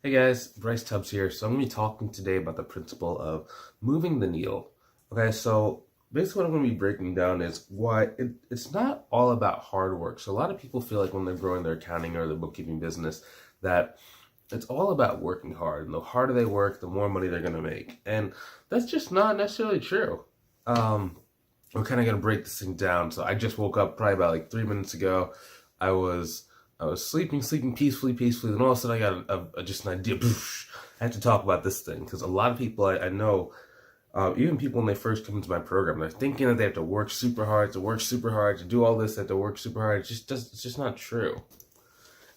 Hey guys, Bryce Tubbs here. So I'm going to be talking today about the principle of moving the needle. Okay, so basically what I'm going to be breaking down is why it's not all about hard work. So a lot of people feel like when they're growing their accounting or their bookkeeping business that it's all about working hard. And the harder they work, the more money they're going to make. And that's just not necessarily true. We're kind of going to break this thing down. So I just woke up probably about like 3 minutes ago. I was sleeping peacefully. Then all of a sudden I got just an idea. I have to talk about this thing because a lot of people I know, even people when they first come into my program, they're thinking that they have to work super hard, to do all this, they have to work super hard. It's just not true.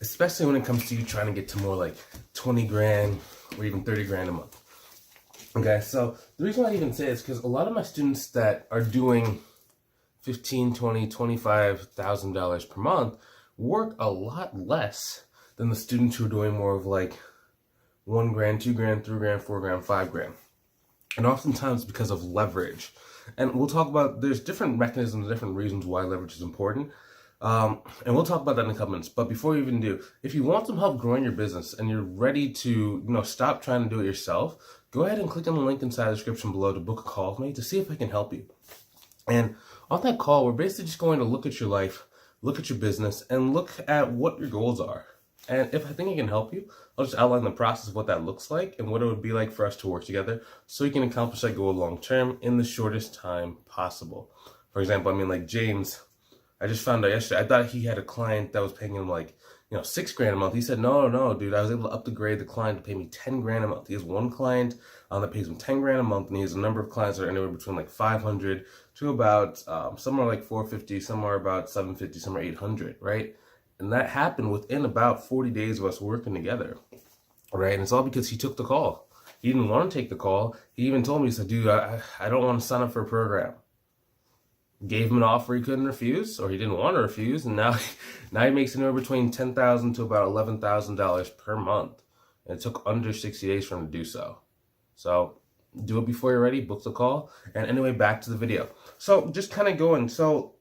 Especially when it comes to you trying to get to more like 20 grand or even 30 grand a month. Okay, so the reason why I even say it is because a lot of my students that are doing $15,000, $20,000, $25,000 per month work a lot less than the students who are doing more of like 1 grand, 2 grand, 3 grand, 4 grand, 5 grand. And oftentimes because of leverage. And we'll talk about, there's different mechanisms, different reasons why leverage is important. And we'll talk about that in a couple minutes. But before we even do, if you want some help growing your business and you're ready to, stop trying to do it yourself, go ahead and click on the link inside the description below to book a call with me to see if I can help you. And on that call, we're basically just going to look at your life, look at your business, and look at what your goals are. And if I think I can help you, I'll just outline the process of what that looks like and what it would be like for us to work together so you can accomplish that goal long term in the shortest time possible. For example, like James, I just found out yesterday, I thought he had a client that was paying him like, 6 grand a month. He said, no, dude, I was able to upgrade the client to pay me 10 grand a month. He has one client that pays him 10 grand a month, and he has a number of clients that are anywhere between like 500 to about, some are like 450, some are about 750, some are 800, right? And that happened within about 40 days of us working together, right? And it's all because he took the call. He didn't want to take the call. He even told me, he said, dude, I don't want to sign up for a program. Gave him an offer he couldn't refuse, or he didn't want to refuse, and now he makes anywhere between $10,000 to about $11,000 per month. And it took under 60 days for him to do so. So do it before you're ready, book the call. And anyway, back to the video. So just kind of going, so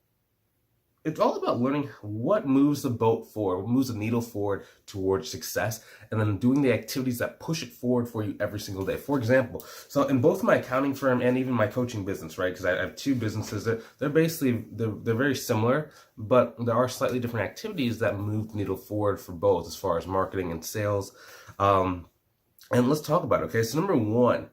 it's all about learning what moves the boat forward, what moves the needle forward towards success, and then doing the activities that push it forward for you every single day. For example, so in both my accounting firm and even my coaching business, right? Because I have two businesses that they're very similar, but there are slightly different activities that move the needle forward for both as far as marketing and sales. And let's talk about it, okay? So number one,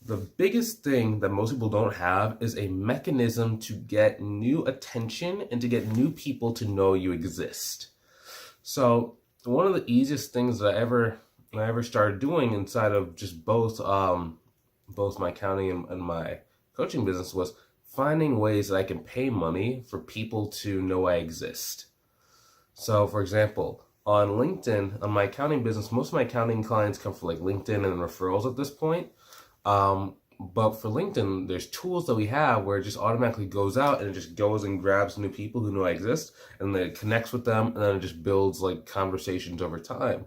the biggest thing that most people don't have is a mechanism to get new attention and to get new people to know you exist. So one of the easiest things that I ever started doing inside of just both my accounting and my coaching business was finding ways that I can pay money for people to know I exist. So for example, on LinkedIn, on my accounting business, most of my accounting clients come from like LinkedIn and referrals at this point. But for LinkedIn, there's tools that we have where it just automatically goes out and it just goes and grabs new people who know I exist, and then it connects with them, and then it just builds like conversations over time.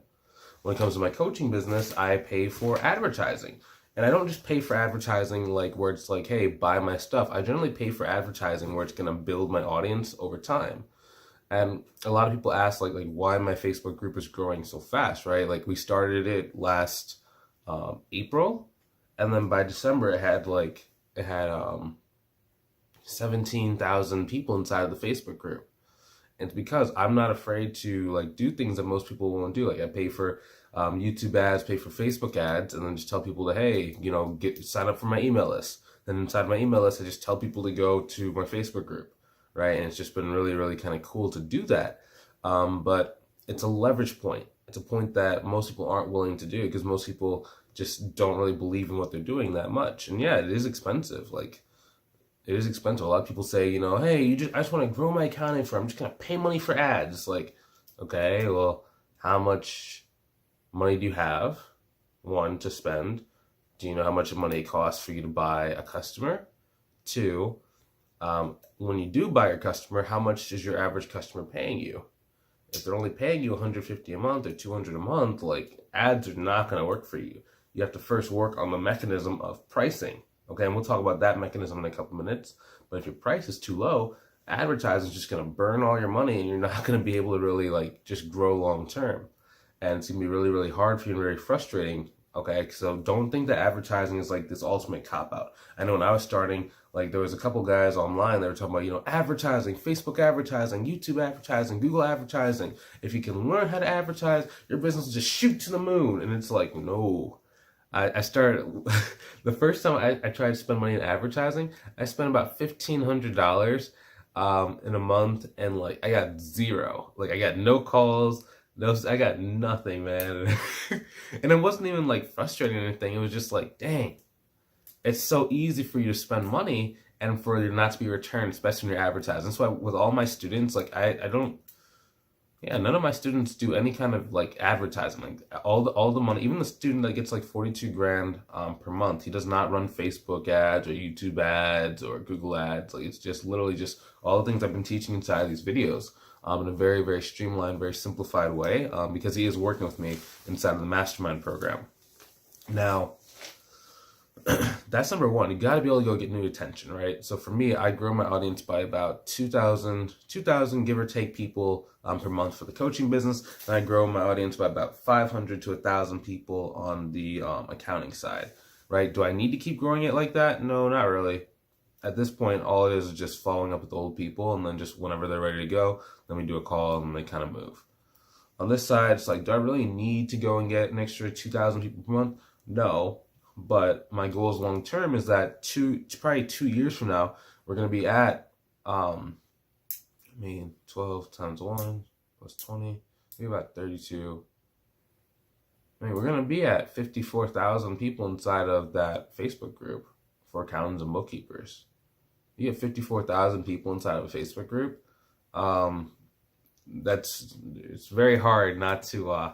When it comes to my coaching business, I pay for advertising. And I don't just pay for advertising like where it's like, hey, buy my stuff. I generally pay for advertising where it's going to build my audience over time. And a lot of people ask like why my Facebook group is growing so fast, right? Like we started it last April. And then by December, it had 17,000 people inside of the Facebook group. And it's because I'm not afraid to like do things that most people won't do. Like I pay for YouTube ads, pay for Facebook ads, and then just tell people that, hey, sign up for my email list. Then inside my email list, I just tell people to go to my Facebook group, right? And it's just been really, really kind of cool to do that. But it's a leverage point. It's a point that most people aren't willing to do because most people just don't really believe in what they're doing that much. And yeah, it is expensive. Like, it is expensive. A lot of people say, hey, I just want to grow my accounting firm. I'm just going to pay money for ads. Like, okay, well, how much money do you have? One, to spend. Do you know how much money it costs for you to buy a customer? Two, when you do buy a customer, how much is your average customer paying you? If they're only paying you $150 a month or $200 a month, like ads are not going to work for you. You have to first work on the mechanism of pricing. Okay, and we'll talk about that mechanism in a couple minutes. But if your price is too low, advertising is just going to burn all your money and you're not going to be able to really like just grow long term. and it's gonna be really, really hard for you and very frustrating. Okay, so don't think that advertising is like this ultimate cop out. I know when I was starting, like there was a couple guys online that were talking about, advertising, Facebook advertising, YouTube advertising, Google advertising. If you can learn how to advertise, your business will just shoot to the moon. And it's like, no. I started the first time I tried to spend money in advertising, I spent about $1,500 in a month, and like I got zero. Like I got no calls, I got nothing, man. And it wasn't even like frustrating or anything. It was just like, dang, it's so easy for you to spend money and for it not to be returned, especially when you're advertising. That's why with all my students, like I don't, yeah, none of my students do any kind of like advertising. Like all the money, even the student that gets like 42 grand per month, he does not run Facebook ads or YouTube ads or Google ads. Like it's just literally just all the things I've been teaching inside these videos in a very, very streamlined, very simplified way, because he is working with me inside of the mastermind program. Now, that's number one. You got to be able to go get new attention, right? So for me, I grow my audience by about 2,000 give or take people per month for the coaching business. And I grow my audience by about 500 to 1,000 people on the accounting side, right? Do I need to keep growing it like that? No, not really. At this point, all it is just following up with old people, and then just whenever they're ready to go, then we do a call and they kind of move. On this side, it's like, do I really need to go and get an extra 2,000 people per month? No. But my goals long term is that probably 2 years from now, we're going to be at, 12 times 1 plus 20, maybe about 32. We're going to be at 54,000 people inside of that Facebook group for Accountants and Bookkeepers. You get 54,000 people inside of a Facebook group. It's very hard not to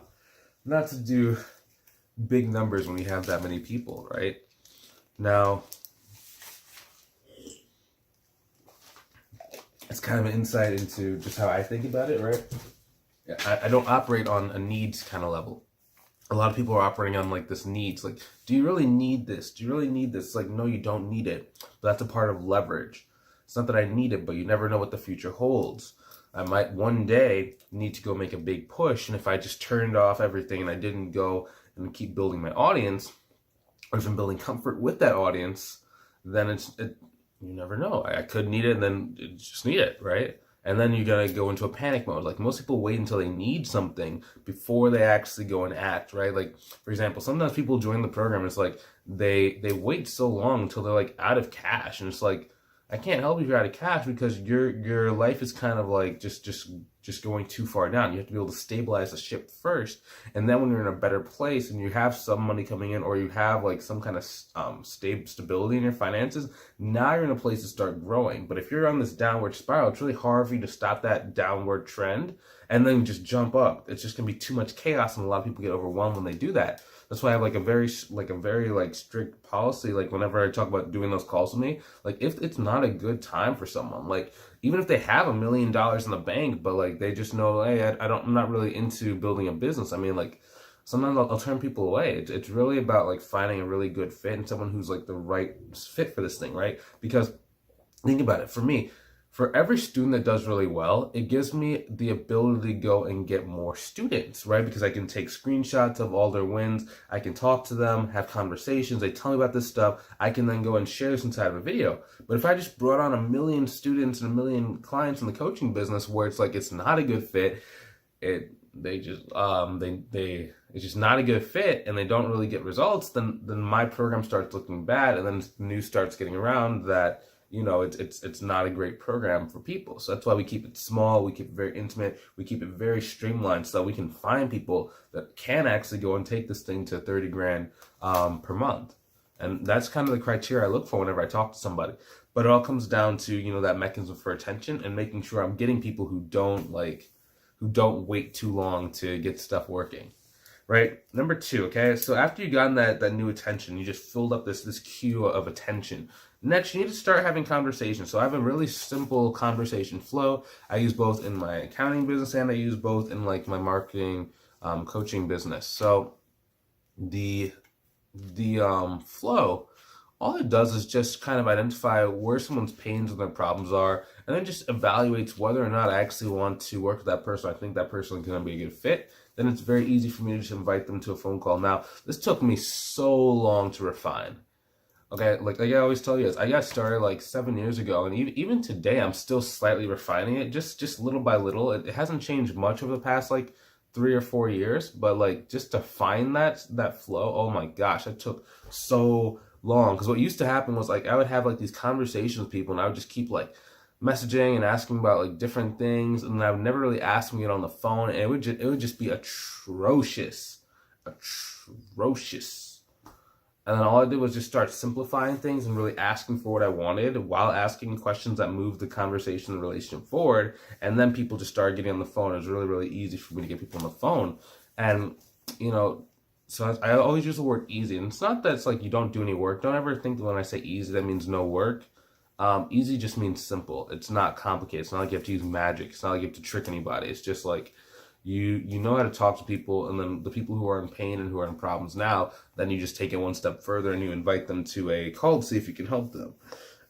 do big numbers when you have that many people, right? Now, it's kind of an insight into just how I think about it, right? I don't operate on a needs kind of level. A lot of people are operating on like this needs, like, do you really need this? Do you really need this? Like, no, you don't need it. But that's a part of leverage. It's not that I need it, but you never know what the future holds. I might one day need to go make a big push, and if I just turned off everything and I didn't go and keep building my audience, or even building comfort with that audience, then you never know. I could need it and then just need it, right? And then you're going to go into a panic mode. Like most people wait until they need something before they actually go and act, right? Like, for example, sometimes people join the program. It's like they wait so long until they're like out of cash. And it's like, I can't help you if you're out of cash because your life is kind of like just going too far down. You have to be able to stabilize the ship first, and then when you're in a better place and you have some money coming in, or you have like some kind of stability in your finances, now you're in a place to start growing. But if you're on this downward spiral, it's really hard for you to stop that downward trend and then just jump up. It's just gonna be too much chaos, and a lot of people get overwhelmed when they do that. That's why I have like a very strict policy. Like whenever I talk about doing those calls with me, like if it's not a good time for someone, like even if they have $1 million in the bank, but like they just know, hey, I'm not really into building a business. I mean, like sometimes I'll turn people away. It's really about like finding a really good fit and someone who's like the right fit for this thing, right? Because think about it. For me, for every student that does really well, it gives me the ability to go and get more students, right? Because I can take screenshots of all their wins. I can talk to them, have conversations. They tell me about this stuff. I can then go and share this inside of a video. But if I just brought on 1 million students and 1 million clients in the coaching business where it's like, it's not a good fit, it's just not a good fit and they don't really get results, then my program starts looking bad, and then news starts getting around that, it's not a great program for people. So that's why we keep it small, we keep it very intimate, we keep it very streamlined so that we can find people that can actually go and take this thing to 30 grand per month. And that's kind of the criteria I look for whenever I talk to somebody. But it all comes down to, that mechanism for attention and making sure I'm getting people who don't wait too long to get stuff working. Right? Number 2, okay? So after you've gotten that new attention, you just filled up this queue of attention. Next, you need to start having conversations. So I have a really simple conversation flow. I use both in my accounting business and I use both in like my marketing coaching business. So the flow, all it does is just kind of identify where someone's pains and their problems are, and then just evaluates whether or not I actually want to work with that person. I think that person is going to be a good fit. then it's very easy for me to just invite them to a phone call. Now, this took me so long to refine. Okay, like I always tell you, I got started like 7 years ago, and even today, I'm still slightly refining it, just little by little. It hasn't changed much over the past like 3 or 4 years, but like just to find that flow, oh my gosh, that took so long. Because what used to happen was like I would have like these conversations with people, and I would just keep like messaging and asking about like different things, and I would never really ask them it on the phone, and it would just be atrocious. And then all I did was just start simplifying things and really asking for what I wanted while asking questions that moved the conversation and relationship forward. And then people just started getting on the phone. It was really, really easy for me to get people on the phone. And, so I always use the word easy. And it's not that it's like you don't do any work. Don't ever think that when I say easy, that means no work. Easy just means simple. It's not complicated. It's not like you have to use magic. It's not like you have to trick anybody. It's just like, you know how to talk to people, and then the people who are in pain and who are in problems now, then you just take it one step further and you invite them to a call to see if you can help them.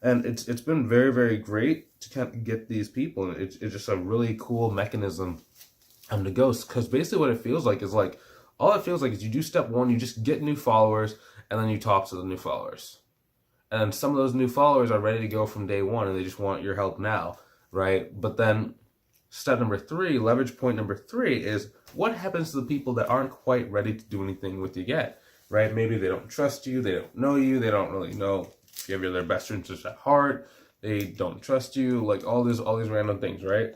And it's been very, very great to kind of get these people. And it's just a really cool mechanism to go, because basically what it feels like is like, all it feels like is you do step one, you just get new followers, and then you talk to the new followers. And some of those new followers are ready to go from day one, and they just want your help now, right? But then step number 3, leverage point number 3 is what happens to the people that aren't quite ready to do anything with you yet, right? Maybe they don't trust you, they don't know you, they don't really know if you have their best interests at heart, they don't trust you, like all these random things, right?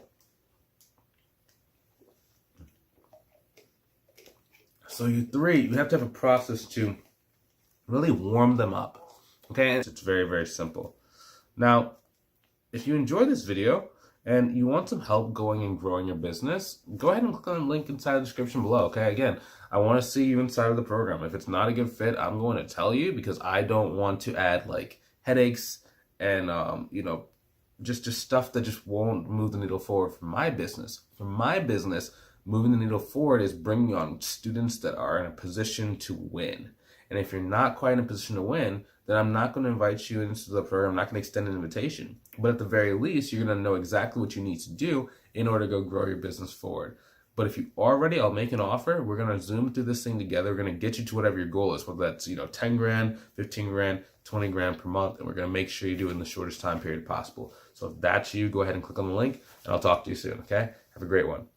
So you have to have a process to really warm them up, okay? And it's very, very simple. Now, if you enjoyed this video, and you want some help going and growing your business, go ahead and click on the link inside the description below, okay? Again, I want to see you inside of the program. If it's not a good fit, I'm going to tell you, because I don't want to add like headaches and, just stuff that just won't move the needle forward for my business. For my business, moving the needle forward is bringing on students that are in a position to win. And if you're not quite in a position to win, then I'm not going to invite you into the program. I'm not going to extend an invitation. But at the very least, you're going to know exactly what you need to do in order to go grow your business forward. But if you are ready, I'll make an offer. We're going to zoom through this thing together. We're going to get you to whatever your goal is, whether that's 10 grand, 15 grand, 20 grand per month. And we're going to make sure you do it in the shortest time period possible. So if that's you, go ahead and click on the link, and I'll talk to you soon, okay? Have a great one.